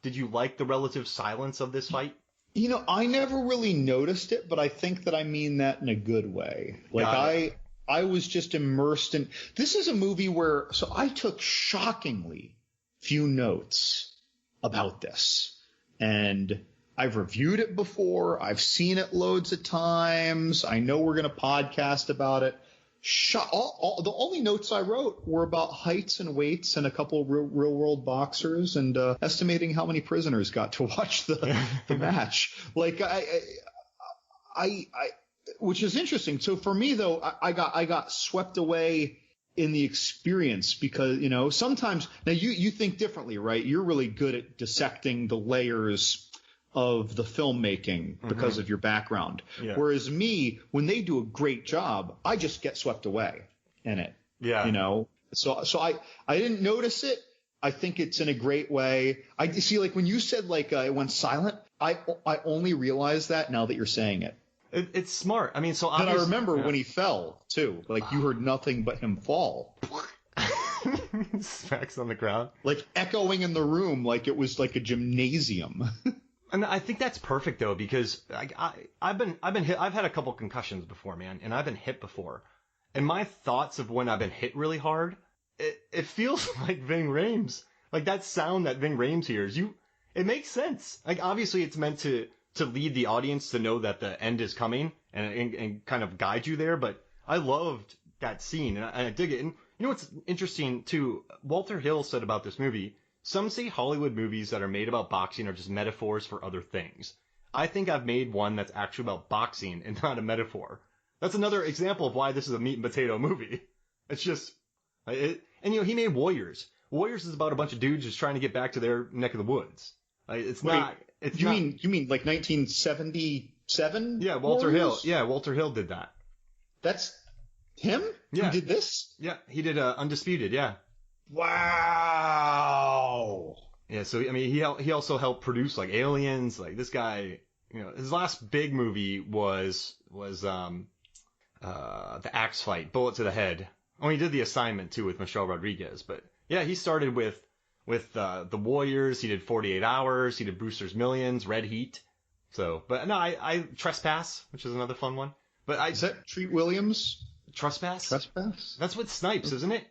Did you like the relative silence of this fight? You know, I never really noticed it, but I think that I mean that in a good way. Like I was just immersed in, this is a movie where, so I took shockingly few notes about this. And I've reviewed it before. I've seen it loads of times. I know we're going to podcast about it. The only notes I wrote were about heights and weights and a couple of real world boxers and estimating how many prisoners got to watch the match. Like I which is interesting. So for me though, I got swept away in the experience because, you know, sometimes now you think differently, right? You're really good at dissecting the layers of the filmmaking because of your background. Yeah. Whereas me, when they do a great job, I just get swept away in it. Yeah. You know, so I didn't notice it. I think it's in a great way. I see, like when you said like it went silent, I only realized that now that you're saying it. It's smart. I mean, so then I remember when he fell too. Like you heard nothing but him fall. Smacks on the ground, like echoing in the room, like it was like a gymnasium. And I think that's perfect though, because I've been hit. I've had a couple concussions before, man, and I've been hit before. And my thoughts of when I've been hit really hard, it feels like Ving Rhames, like that sound that Ving Rhames hears. It makes sense. Like obviously it's meant to lead the audience to know that the end is coming and kind of guide you there. But I loved that scene and I dig it. And you know what's interesting too? Walter Hill said about this movie, some say Hollywood movies that are made about boxing are just metaphors for other things. I think I've made one that's actually about boxing and not a metaphor. That's another example of why this is a meat and potato movie. It's just, and you know, he made Warriors. Warriors is about a bunch of dudes just trying to get back to their neck of the woods. It's not. It's you mean like 1977? Yeah, Walter Hill. Yeah, Walter Hill did that. That's him? Yeah. Who did this? Yeah, he did Undisputed. Yeah. Wow. Yeah, so I mean, he also helped produce like Aliens. Like this guy, you know, his last big movie was the Axe Fight, Bullet to the Head. Oh, he did The Assignment too with Michelle Rodriguez. But yeah, he started with the Warriors. He did 48 Hours. He did Brewster's Millions, Red Heat. So, but no, I Trespass, which is another fun one. But is that Treat Williams? Trespass? That's with Snipes, isn't it?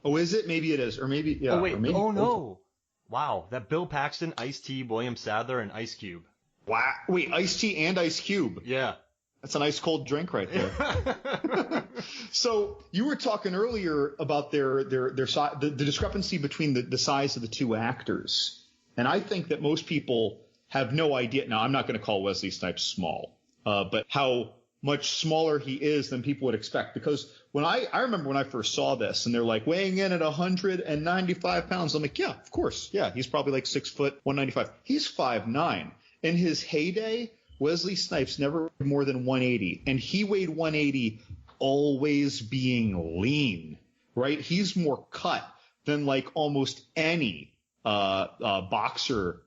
Oh, is it? Maybe it is. Or maybe, yeah. Oh, wait. Maybe, oh, no. Wow. That Bill Paxton, Ice-T, William Sadler, and Ice Cube. Wow. Wait, Ice-T and Ice Cube. Yeah. That's an ice cold drink right there. So you were talking earlier about the discrepancy between the size of the two actors. And I think that most people have no idea. Now, I'm not going to call Wesley Snipes small, but how much smaller he is than people would expect. Because when I remember when I first saw this and they're like weighing in at 195 pounds, I'm like, yeah, of course. Yeah, he's probably like 6 foot, 195. He's 5'9". In his heyday, Wesley Snipes never weighed more than 180. And he weighed 180 always being lean, right? He's more cut than like almost any boxer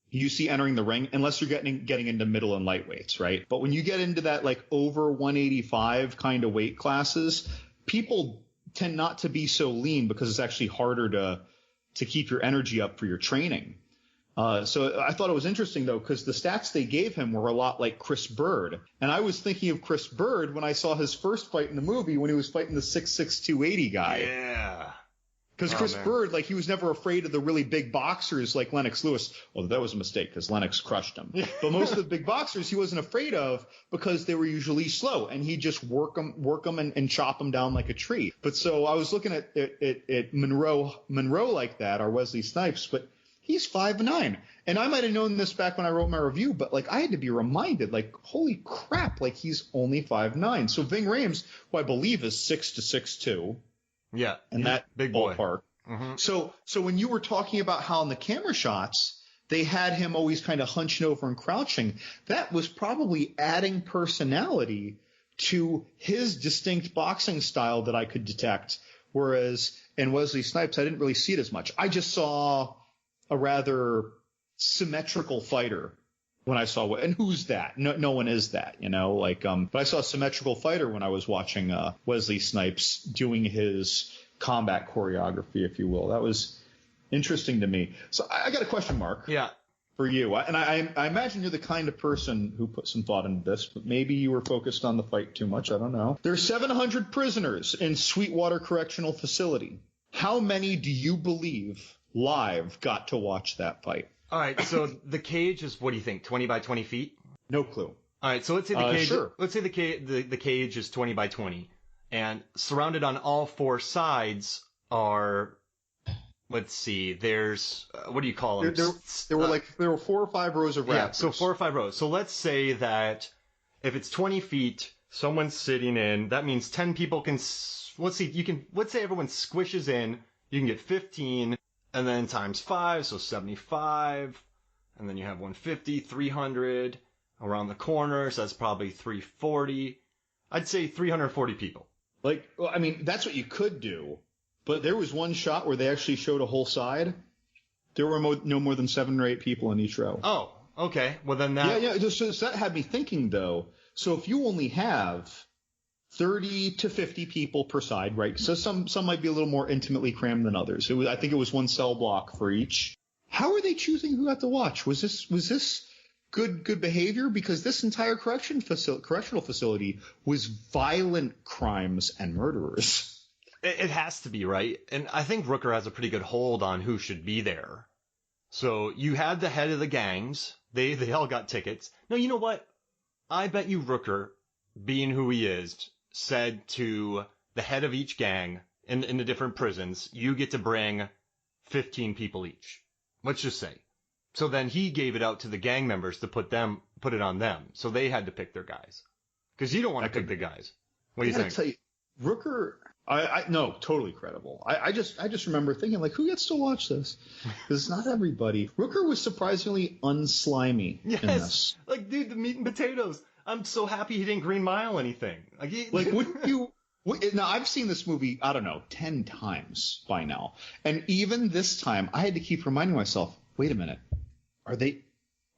you see entering the ring, unless you're getting into middle and lightweights, right? But when you get into that like over 185 kind of weight classes, people tend not to be so lean because it's actually harder to keep your energy up for your training. So I thought it was interesting though, because the stats they gave him were a lot like Chris Bird. And I was thinking of Chris Bird when I saw his first fight in the movie when he was fighting the 6'6", 280 guy. Yeah. Because Chris Bird, like, he was never afraid of the really big boxers like Lennox Lewis. Well, that was a mistake because Lennox crushed him. But most of the big boxers he wasn't afraid of because they were usually slow, and he'd just work them and chop them down like a tree. But so I was looking at Monroe like that, or Wesley Snipes, but he's 5'9". And I might have known this back when I wrote my review, but like I had to be reminded, like, holy crap, like he's only 5'9". So Ving Rhames, who I believe is 6 to 6'2". Yeah, and that big ballpark. Mm-hmm. So when you were talking about how in the camera shots they had him always kind of hunching over and crouching, that was probably adding personality to his distinct boxing style that I could detect. Whereas in Wesley Snipes, I didn't really see it as much. I just saw a rather symmetrical fighter when I saw, and who's that? No one is that, you know, like, but I saw a symmetrical fighter when I was watching, Wesley Snipes doing his combat choreography, if you will. That was Interesting to me. So I got a question mark. Yeah. For you. I imagine you're the kind of person who put some thought into this, but maybe you were focused on the fight too much. I don't know. There are 700 prisoners in Sweetwater Correctional Facility. How many do you believe live got to watch that fight? All right. So the cage is, what do you think, 20 by 20 feet? No clue. All right. So let's say the cage. Sure. Let's say the cage is 20 by 20, and surrounded on all four sides are. Let's see. There's what do you call them? There were 4 or 5 rows of raptors. Yeah, so 4 or 5 rows. So let's say that if it's 20 feet, someone's sitting in. That means 10 people can. Let's say everyone squishes in. You can get 15, and then times 5, so 75, and then you have 150, 300 around the corner. So that's probably 340. I'd say 340 people. That's what you could do. But there was one shot where they actually showed a whole side. There were no more than 7 or 8 people in each row. Oh, okay. Well, then that... Yeah. So that had me thinking, though. So if you only have 30 to 50 people per side, right? So some might be a little more intimately crammed than others. I think it was 1 cell block for each. How are they choosing who got to watch? Was this good behavior? Because this entire correctional facility was violent crimes and murderers. It has to be, right? And I think Rooker has a pretty good hold on who should be there. So you had the head of the gangs. They all got tickets. No, you know what? I bet you Rooker, being who he is, said to the head of each gang in the different prisons, you get to bring 15 people each. Let's just say. So then he gave it out to the gang members to put it on them. So they had to pick their guys. Because you don't want to pick the guys. What do you think? I tell you, Rooker... No, totally credible. I just remember thinking, like, who gets to watch this? Because it's not everybody. Rooker was surprisingly unslimy in this. Like, dude, the meat and potatoes. I'm so happy he didn't Green Mile anything. Wouldn't you? Now, I've seen this movie, I don't know, 10 times by now. And even this time, I had to keep reminding myself, wait a minute. Are they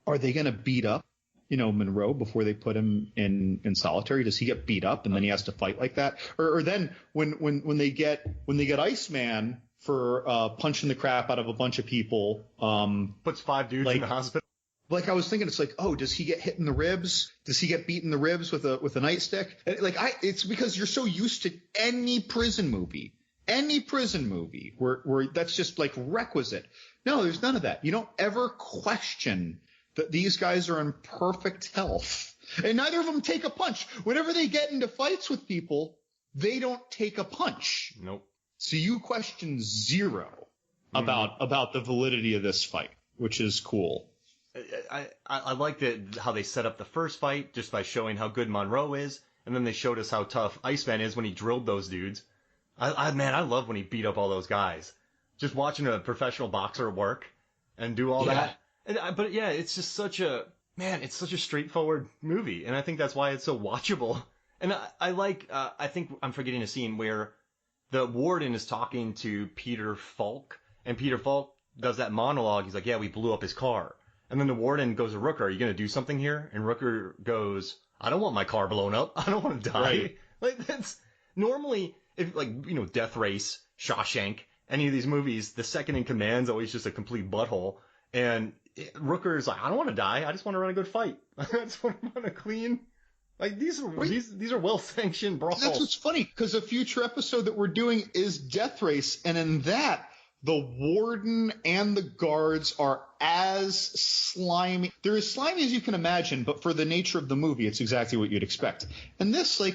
going to beat up Monroe before they put him in solitary? Does he get beat up and then he has to fight like that? Or then when they get Iceman for punching the crap out of a bunch of people, puts 5 dudes in the hospital. Like, I was thinking, it's like, oh, does he get hit in the ribs? Does he get beat in the ribs with a nightstick? It's because you're so used to any prison movie where that's just like requisite. No, there's none of that. You don't ever question that these guys are in perfect health. And neither of them take a punch. Whenever they get into fights with people, they don't take a punch. Nope. So you question zero about the validity of this fight, which is cool. I like how they set up the first fight just by showing how good Monroe is, and then they showed us how tough Iceman is when he drilled those dudes. I love when he beat up all those guys. Just watching a professional boxer work and do all that. But yeah, it's just such a straightforward movie, and I think that's why it's so watchable. And I think I'm forgetting a scene where the warden is talking to Peter Falk, and Peter Falk does that monologue. He's like, yeah, we blew up his car. And then the warden goes to Rooker, are you going to do something here? And Rooker goes, I don't want my car blown up. I don't want to die. Right. Like, that's normally, if Death Race, Shawshank, any of these movies, the second in command's always just a complete butthole. And Rooker's like, I don't want to die. I just want to run a good fight. I just want to run a clean. Like, these are well-sanctioned brawls. That's what's funny, because a future episode that we're doing is Death Race, and in that, the warden and the guards are as slimy. They're as slimy as you can imagine, but for the nature of the movie, it's exactly what you'd expect. And this, you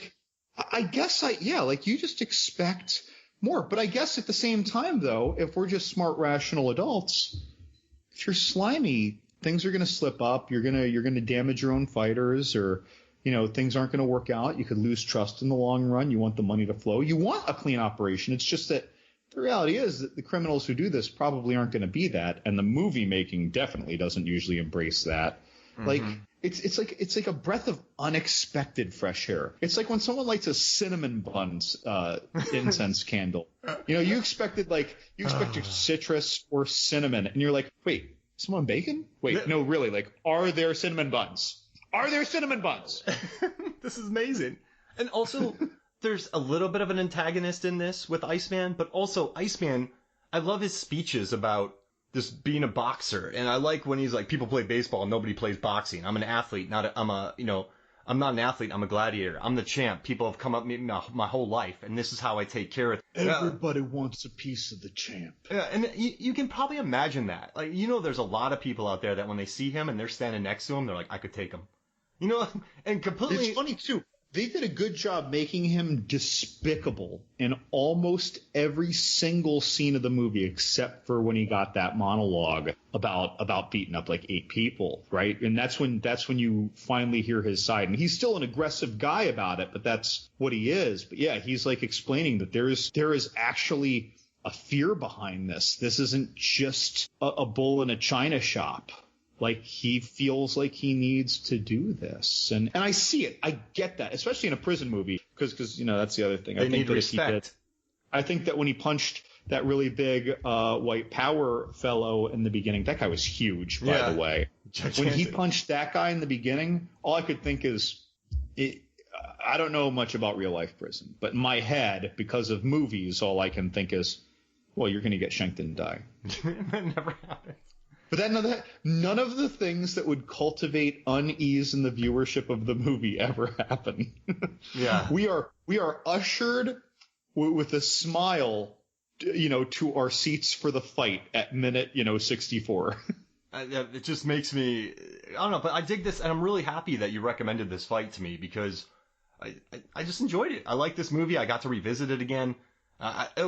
just expect more. But I guess at the same time, though, if we're just smart, rational adults, if you're slimy, things are going to slip up. You're going to damage your own fighters, or things aren't going to work out. You could lose trust in the long run. You want the money to flow. You want a clean operation. It's just that the reality is that the criminals who do this probably aren't going to be that, and the movie making definitely doesn't usually embrace that. Mm-hmm. Like it's like a breath of unexpected fresh air. It's like when someone lights a cinnamon buns incense candle. You expected citrus or cinnamon, and you're like, wait, someone bacon? Wait, no, really? Like, are there cinnamon buns? Are there cinnamon buns? This is amazing. And also, there's a little bit of an antagonist in this with Iceman, but also Iceman, I love his speeches about just being a boxer. And I like when he's like, people play baseball, nobody plays boxing. I'm an athlete, I'm not an athlete. I'm a gladiator. I'm the champ. People have come up to me my whole life, and this is how I take care of it. Everybody wants a piece of the champ. Yeah, and you can probably imagine that. Like, there's a lot of people out there that when they see him and they're standing next to him, they're like, I could take him. And completely. It's funny too. They did a good job making him despicable in almost every single scene of the movie, except for when he got that monologue about beating up like 8 people, right? And that's when you finally hear his side. And he's still an aggressive guy about it, but that's what he is. But yeah, he's like explaining that there is actually a fear behind this. This isn't just a bull in a china shop. Like, he feels like he needs to do this. And I see it. I get that, especially in a prison movie, because that's the other thing. They need respect. I think that when he punched that really big white power fellow in the beginning, that guy was huge, by the way. When he punched that guy in the beginning, all I could think is, I don't know much about real life prison, but in my head, because of movies, all I can think is, well, you're going to get shanked and die. That never happens. But none of the things that would cultivate unease in the viewership of the movie ever happen. Yeah. We are ushered with a smile, to our seats for the fight at minute, 64. It just makes me, I don't know, but I dig this, and I'm really happy that you recommended this fight to me, because I just enjoyed it. I like this movie. I got to revisit it again.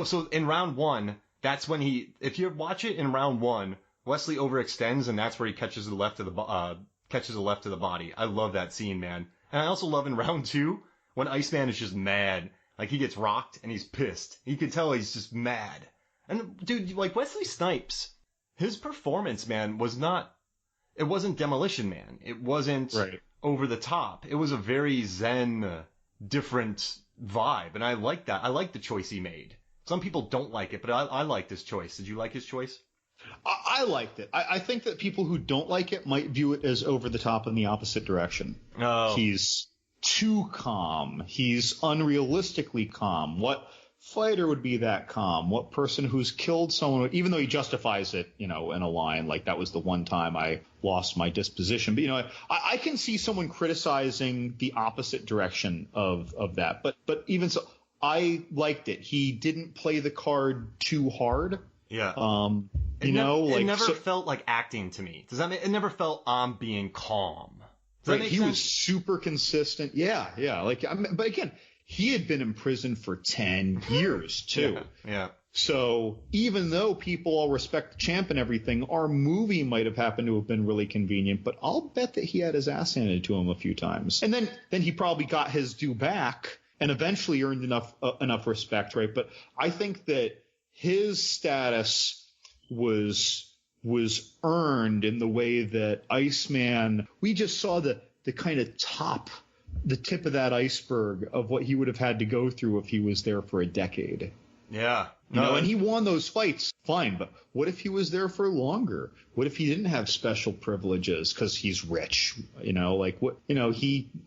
So in round 1, that's when if you watch it in round 1, Wesley overextends, and that's where he catches the left of the body. I love that scene, man. And I also love in round 2 when Iceman is just mad. Like, he gets rocked and he's pissed. You can tell he's just mad. And dude, like, Wesley Snipes, his performance, man, it wasn't Demolition Man. It wasn't over the top. It was a very zen, different vibe, and I like that. I like the choice he made. Some people don't like it, but I like this choice. Did you like his choice? I liked it. I think that people who don't like it might view it as over the top in the opposite direction. Oh. He's too calm. He's unrealistically calm. What fighter would be that calm? What person who's killed someone, even though he justifies it, in a line, like that was the one time I lost my disposition. But, I can see someone criticizing the opposite direction of that. But even so, I liked it. He didn't play the card too hard. Yeah. It never felt like acting to me. Does that mean it never felt I'm being calm? Does that make sense? He was super consistent. Yeah. But again, he had been in prison for 10 years too. Yeah. So even though people all respect the champ and everything, our movie might have happened to have been really convenient, but I'll bet that he had his ass handed to him a few times. And then he probably got his due back and eventually earned enough respect, right? But I think that his status was earned in the way that Iceman, we just saw the kind of the tip of that iceberg of what he would have had to go through if he was there for a decade. Yeah. And he won those fights, fine, but what if he was there for longer? What if he didn't have special privileges because he's rich? He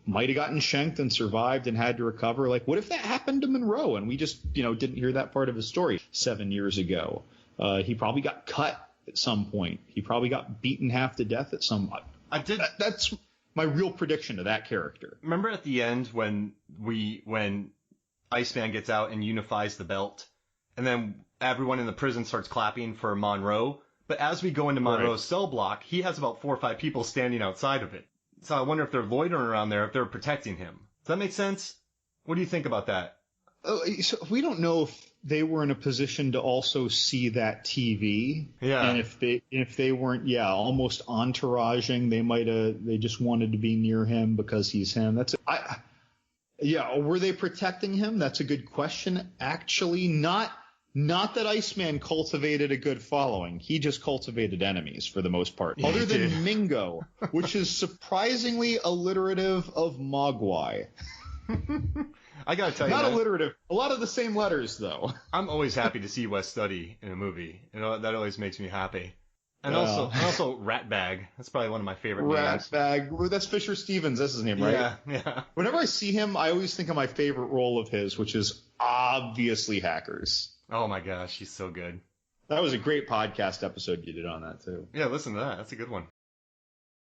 might have gotten shanked and survived and had to recover. Like, what if that happened to Monroe and we just, didn't hear that part of his story 7 years ago? He probably got cut at some point. He probably got beaten half to death at some point. That's my real prediction of that character. Remember at the end when Iceman gets out and unifies the belt, and then everyone in the prison starts clapping for Monroe? But as we go into Monroe's cell block, he has about 4 or 5 people standing outside of it. So I wonder if they're loitering around there, if they're protecting him. Does that make sense? What do you think about that? So we don't know if they were in a position to also see that TV. Yeah. And if they weren't, almost entouraging, they just wanted to be near him because he's him. Were they protecting him? That's a good question. Actually, not that Iceman cultivated a good following. He just cultivated enemies for the most part. Yeah, other than Mingo, which is surprisingly alliterative of Mogwai. I gotta tell you, not alliterative. A lot of the same letters, though. I'm always happy to see Wes Studi in a movie. That always makes me happy. And also Ratbag. That's probably one of my favorite names. Ratbag. That's Fisher Stevens. That's his name, right? Yeah. Whenever I see him, I always think of my favorite role of his, which is obviously Hackers. Oh my gosh, he's so good. That was a great podcast episode you did on that too. Yeah, listen to that. That's a good one.